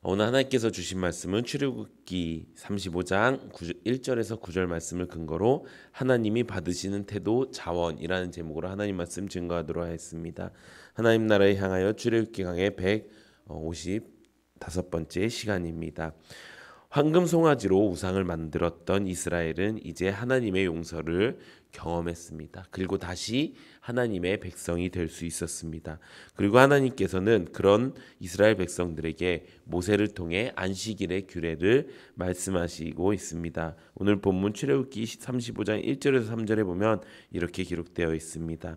오늘 하나님께서 주신 말씀은 출애굽기 35장 1절에서 9절 말씀을 근거로 하나님이 받으시는 태도 자원이라는 제목으로 하나님 말씀 증거하도록 하겠습니다. 하나님 나라에 향하여 출애굽기 강의 155번째 시간입니다. 황금 송아지로 우상을 만들었던 이스라엘은 이제 하나님의 용서를 경험했습니다. 그리고 다시 하나님의 백성이 될 수 있었습니다. 그리고 하나님께서는 그런 이스라엘 백성들에게 모세를 통해 안식일의 규례를 말씀하시고 있습니다. 오늘 본문 출애굽기 35장 1절에서 3절에 보면 이렇게 기록되어 있습니다.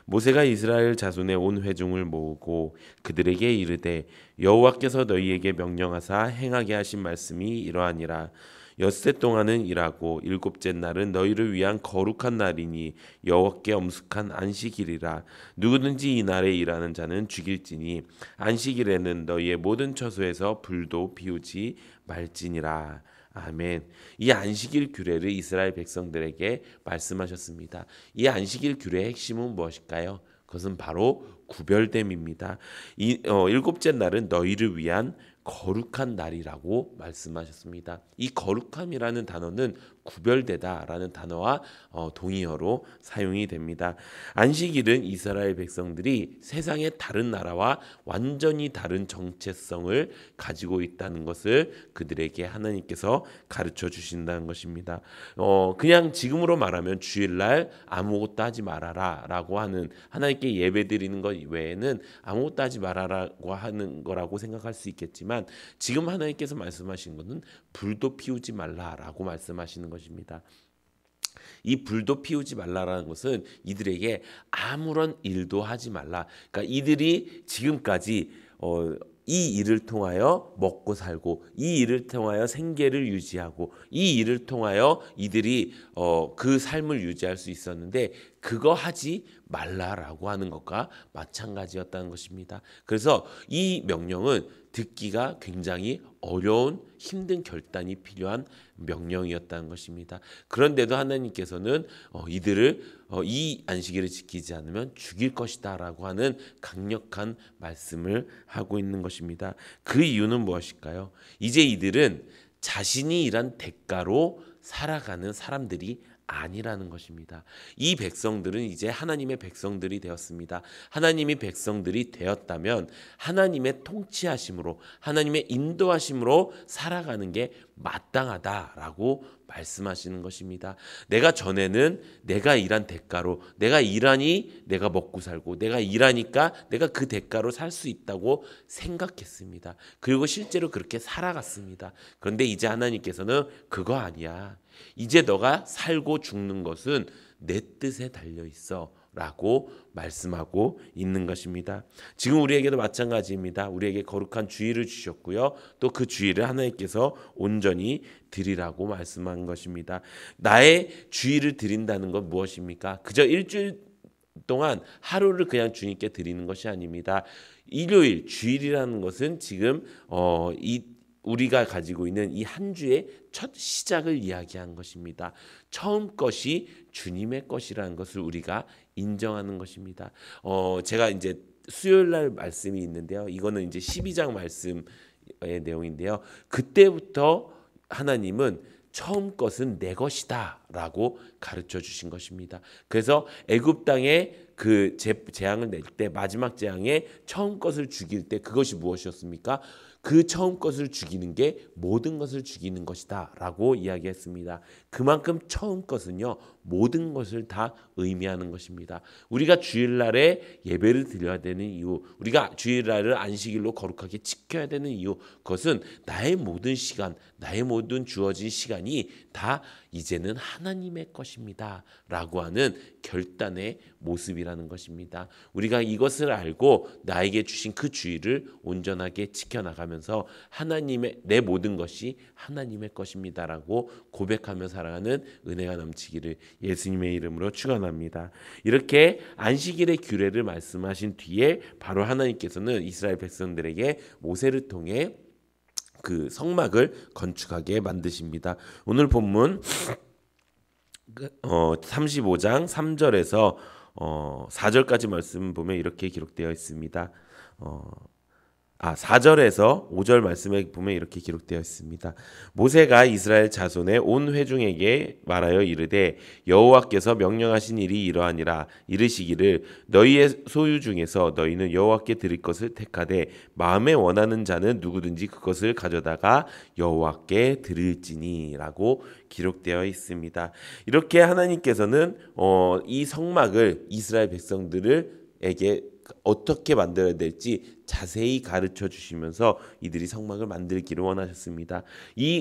모세가 이스라엘 자손의 온 회중을 모으고 그들에게 이르되 여호와께서 너희에게 명령하사 행하게 하신 말씀이 이러하니라. 엿새 동안은 일하고 일곱째 날은 너희를 위한 거룩한 날이니 여호와께 엄숙한 안식일이라. 누구든지 이 날에 일하는 자는 죽일지니 안식일에는 너희의 모든 처소에서 불도 피우지 말지니라. 아멘. 이 안식일 규례를 이스라엘 백성들에게 말씀하셨습니다. 이 안식일 규례의 핵심은 무엇일까요? 그것은 바로 구별됨입니다. 일곱째 날은 너희를 위한 거룩한 날이라고 말씀하셨습니다. 이 거룩함이라는 단어는 구별되다라는 단어와 동의어로 사용이 됩니다. 안식일은 이스라엘 백성들이 세상의 다른 나라와 완전히 다른 정체성을 가지고 있다는 것을 그들에게 하나님께서 가르쳐 주신다는 것입니다. 그냥 지금으로 말하면 주일날 아무것도 하지 말아라라고 하는, 하나님께 예배드리는 것 외에는 아무것도 하지 말아라고 하는 거라고 생각할 수 있겠지만, 지금 하나님께서 말씀하신 것은 불도 피우지 말라라고 말씀하시는 것입니다. 이 불도 피우지 말라라는 것은 이들에게 아무런 일도 하지 말라. 그러니까 이들이 지금까지 이 일을 통하여 먹고 살고, 이 일을 통하여 생계를 유지하고, 이 일을 통하여 이들이 그 삶을 유지할 수 있었는데 그거 하지 말라라고 하는 것과 마찬가지였다는 것입니다. 그래서 이 명령은 듣기가 굉장히 어려운, 힘든 결단이 필요한 명령이었다는 것입니다. 그런데도 하나님께서는 이들을 이 안식일을 지키지 않으면 죽일 것이다라고 하는 강력한 말씀을 하고 있는 것입니다. 그 이유는 무엇일까요? 이제 이들은 자신이 일한 대가로 살아가는 사람들이 아니라는 것입니다. 이 백성들은 이제 하나님의 백성들이 되었습니다. 하나님이 백성들이 되었다면 하나님의 통치하심으로, 하나님의 인도하심으로 살아가는 게 마땅하다라고 말씀하시는 것입니다. 내가 전에는 내가 일한 대가로, 내가 일하니 내가 먹고 살고, 내가 일하니까 내가 그 대가로 살 수 있다고 생각했습니다. 그리고 실제로 그렇게 살아갔습니다. 그런데 이제 하나님께서는 그거 아니야. 이제 너가 살고 죽는 것은 내 뜻에 달려 있어 라고 말씀하고 있는 것입니다. 지금 우리에게도 마찬가지입니다. 우리에게 거룩한 주일을 주셨고요, 또 그 주일을 하나님께서 온전히 드리라고 말씀한 것입니다. 나의 주일을 드린다는 건 무엇입니까? 그저 일주일 동안 하루를 그냥 주님께 드리는 것이 아닙니다. 일요일, 주일이라는 것은 지금 우리가 가지고 있는 이 한 주의 첫 시작을 이야기한 것입니다. 처음 것이 주님의 것이라는 것을 우리가 인정하는 것입니다. 제가 이제 수요일 날 말씀이 있는데요, 이거는 이제 12장 말씀의 내용인데요, 그때부터 하나님은 처음 것은 내 것이다라고 가르쳐 주신 것입니다. 그래서 애굽 땅에 그 재앙을 낼 때, 마지막 재앙에 처음 것을 죽일 때 그것이 무엇이었습니까? 그 처음 것을 죽이는 게 모든 것을 죽이는 것이다 라고 이야기했습니다. 그만큼 처음 것은요, 모든 것을 다 의미하는 것입니다. 우리가 주일날에 예배를 드려야 되는 이유, 우리가 주일날을 안식일로 거룩하게 지켜야 되는 이유, 그것은 나의 모든 시간, 나의 모든 주어진 시간이 다 이제는 하나님의 것입니다 라고 하는 결단의 모습이라는 것입니다. 우리가 이것을 알고 나에게 주신 그 주일을 온전하게 지켜나가면서 하나님의, 내 모든 것이 하나님의 것입니다라고 고백하며 살아가는 은혜가 넘치기를 예수님의 이름으로 축원합니다. 이렇게 안식일의 규례를 말씀하신 뒤에 바로 하나님께서는 이스라엘 백성들에게 모세를 통해 그 성막을 건축하게 만드십니다. 오늘 본문 35장 3절에서 4절까지 말씀 보면 이렇게 기록되어 있습니다. 4절에서 5절 말씀에 보면 이렇게 기록되어 있습니다. 모세가 이스라엘 자손의 온 회중에게 말하여 이르되 여호와께서 명령하신 일이 이러하니라. 이르시기를 너희의 소유 중에서 너희는 여호와께 드릴 것을 택하되 마음에 원하는 자는 누구든지 그것을 가져다가 여호와께 드릴지니라고 기록되어 있습니다. 이렇게 하나님께서는 이 성막을 이스라엘 백성들에게 어떻게 만들어야 될지 자세히 가르쳐 주시면서 이들이 성막을 만들기를 원하셨습니다.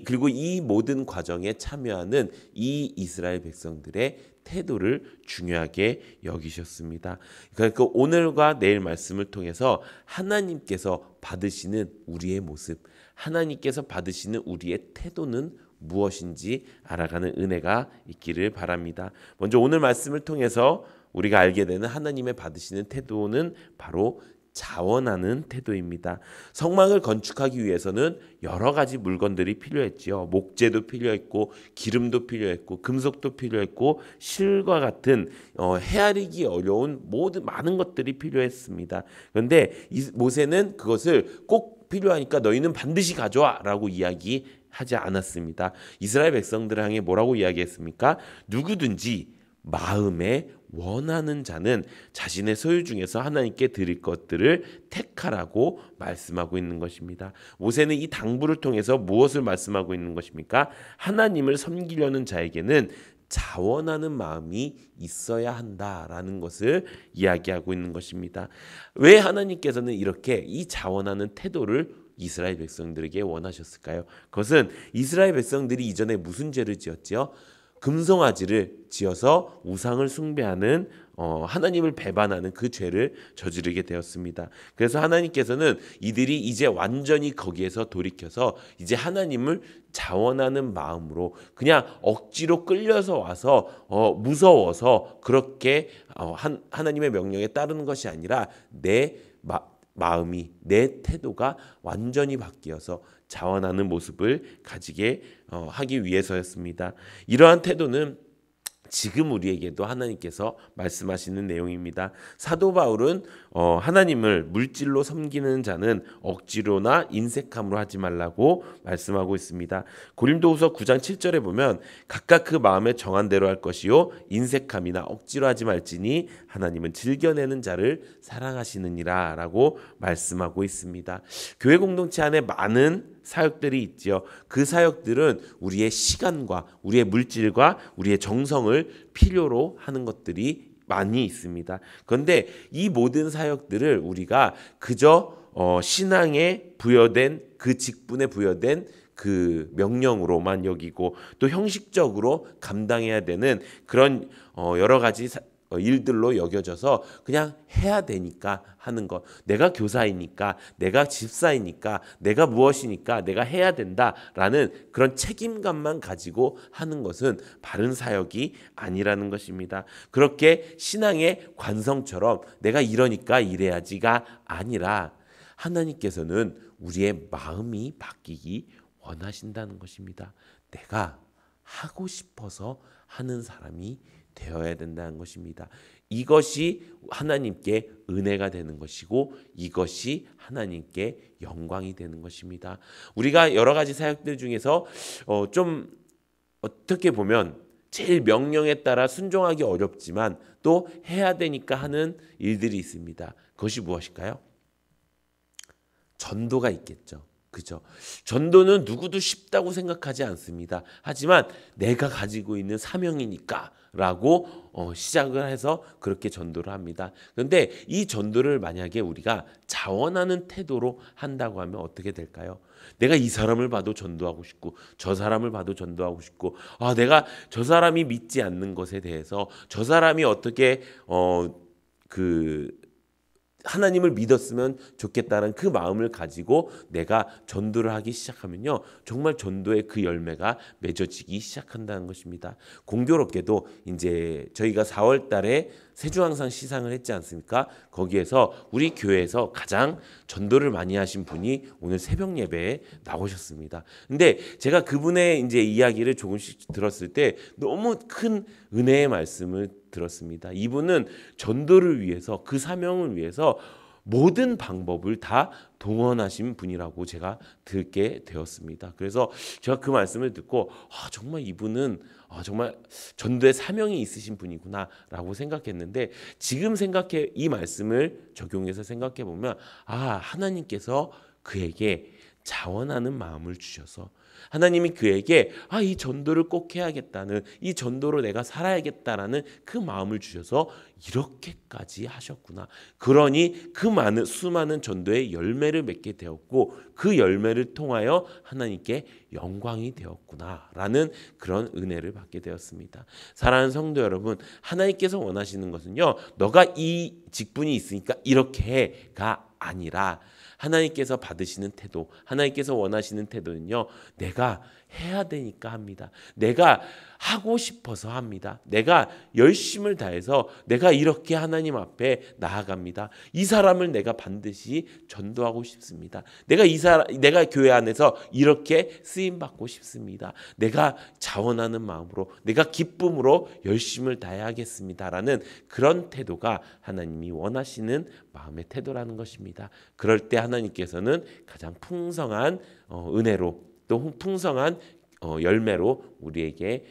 그리고 이 모든 과정에 참여하는 이 이스라엘 백성들의 태도를 중요하게 여기셨습니다. 그러니까 오늘과 내일 말씀을 통해서 하나님께서 받으시는 우리의 모습, 하나님께서 받으시는 우리의 태도는 무엇인지 알아가는 은혜가 있기를 바랍니다. 먼저 오늘 말씀을 통해서 우리가 알게 되는 하나님의 받으시는 태도는 바로 자원하는 태도입니다. 성막을 건축하기 위해서는 여러 가지 물건들이 필요했지요. 목재도 필요했고 기름도 필요했고 금속도 필요했고 실과 같은 헤아리기 어려운 많은 것들이 필요했습니다. 그런데 모세는 그것을 꼭 필요하니까 너희는 반드시 가져와라고 이야기하지 않았습니다. 이스라엘 백성들을 향해 뭐라고 이야기했습니까? 누구든지 마음에 원하는 자는 자신의 소유 중에서 하나님께 드릴 것들을 택하라고 말씀하고 있는 것입니다. 모세는 이 당부를 통해서 무엇을 말씀하고 있는 것입니까? 하나님을 섬기려는 자에게는 자원하는 마음이 있어야 한다라는 것을 이야기하고 있는 것입니다. 왜 하나님께서는 이렇게 이 자원하는 태도를 이스라엘 백성들에게 원하셨을까요? 그것은 이스라엘 백성들이 이전에 무슨 죄를 지었지요? 금송아지를 지어서 우상을 숭배하는 하나님을 배반하는 그 죄를 저지르게 되었습니다. 그래서 하나님께서는 이들이 이제 완전히 거기에서 돌이켜서 이제 하나님을 자원하는 마음으로 그냥 억지로 끌려서 와서 무서워서 그렇게 하나님의 명령에 따르는 것이 아니라 내 마음이, 내 태도가 완전히 바뀌어서 자원하는 모습을 가지게 하기 위해서였습니다. 이러한 태도는 지금 우리에게도 하나님께서 말씀하시는 내용입니다. 사도 바울은 하나님을 물질로 섬기는 자는 억지로나 인색함으로 하지 말라고 말씀하고 있습니다. 고린도후서 9장 7절에 보면 각각 그 마음에 정한 대로 할 것이요 인색함이나 억지로 하지 말지니 하나님은 즐겨내는 자를 사랑하시느니라 라고 말씀하고 있습니다. 교회 공동체 안에 많은 사역들이 있지요. 그 사역들은 우리의 시간과 우리의 물질과 우리의 정성을 필요로 하는 것들이 많이 있습니다. 그런데 이 모든 사역들을 우리가 그저 신앙에 부여된 그 직분에 부여된 그 명령으로만 여기고 또 형식적으로 감당해야 되는 그런 여러 가지 일들로 여겨져서 그냥 해야 되니까 하는 것. 내가 교사이니까, 내가 집사이니까, 내가 무엇이니까 내가 해야 된다라는 그런 책임감만 가지고 하는 것은 바른 사역이 아니라는 것입니다. 그렇게 신앙의 관성처럼 내가 이러니까 이래야지가 아니라 하나님께서는 우리의 마음이 바뀌기 원하신다는 것입니다. 내가 하고 싶어서 하는 사람이 되어야 된다는 것입니다. 이것이 하나님께 은혜가 되는 것이고 이것이 하나님께 영광이 되는 것입니다. 우리가 여러 가지 사역들 중에서 좀 어떻게 보면 제일 명령에 따라 순종하기 어렵지만 또 해야 되니까 하는 일들이 있습니다. 그것이 무엇일까요? 전도가 있겠죠. 그죠? 전도는 누구도 쉽다고 생각하지 않습니다. 하지만 내가 가지고 있는 사명이니까 라고 시작을 해서 그렇게 전도를 합니다. 그런데 이 전도를 만약에 우리가 자원하는 태도로 한다고 하면 어떻게 될까요? 내가 이 사람을 봐도 전도하고 싶고 저 사람을 봐도 전도하고 싶고 내가 저 사람이 믿지 않는 것에 대해서 저 사람이 어떻게 하나님을 믿었으면 좋겠다는 그 마음을 가지고 내가 전도를 하기 시작하면요. 정말 전도의 그 열매가 맺어지기 시작한다는 것입니다. 공교롭게도 이제 저희가 4월 달에 세주항상 시상을 했지 않습니까? 거기에서 우리 교회에서 가장 전도를 많이 하신 분이 오늘 새벽 예배에 나오셨습니다. 근데 제가 그분의 이제 이야기를 조금씩 들었을 때 너무 큰 은혜의 말씀을 들었습니다. 이분은 전도를 위해서 그 사명을 위해서 모든 방법을 다 동원하신 분이라고 제가 듣게 되었습니다. 그래서 제가 그 말씀을 듣고 정말 이분은 정말 전도의 사명이 있으신 분이구나라고 생각했는데, 지금 이 말씀을 적용해서 생각해 보면 하나님께서 그에게 자원하는 마음을 주셔서, 하나님이 그에게 이 전도를 꼭 해야겠다는, 이 전도로 내가 살아야겠다라는 그 마음을 주셔서 이렇게까지 하셨구나. 그러니 그 수많은 전도의 열매를 맺게 되었고, 그 열매를 통하여 하나님께 영광이 되었구나라는 그런 은혜를 받게 되었습니다. 사랑하는 성도 여러분, 하나님께서 원하시는 것은요, 너가 이 직분이 있으니까 이렇게 해가 아니라, 하나님께서 받으시는 태도, 하나님께서 원하시는 태도는요, 내가 해야 되니까 합니다. 내가 하고 싶어서 합니다. 내가 열심을 다해서 내가 이렇게 하나님 앞에 나아갑니다. 이 사람을 내가 반드시 전도하고 싶습니다. 내가 교회 안에서 이렇게 쓰임 받고 싶습니다. 내가 자원하는 마음으로, 내가 기쁨으로 열심을 다해야겠습니다라는 그런 태도가 하나님이 원하시는 마음의 태도라는 것입니다. 그럴 때 하나님께서는 가장 풍성한 은혜로, 또 풍성한 열매로 우리에게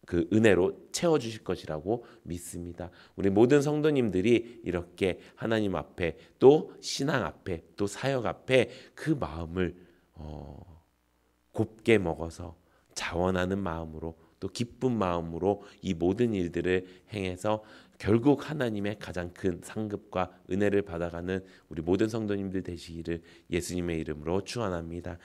그 은혜로 채워주실 것이라고 믿습니다. 우리 모든 성도님들이 이렇게 하나님 앞에, 또 신앙 앞에, 또 사역 앞에 그 마음을 곱게 먹어서 자원하는 마음으로, 또 기쁜 마음으로 이 모든 일들을 행해서 결국 하나님의 가장 큰 상급과 은혜를 받아가는 우리 모든 성도님들 되시기를 예수님의 이름으로 축원합니다.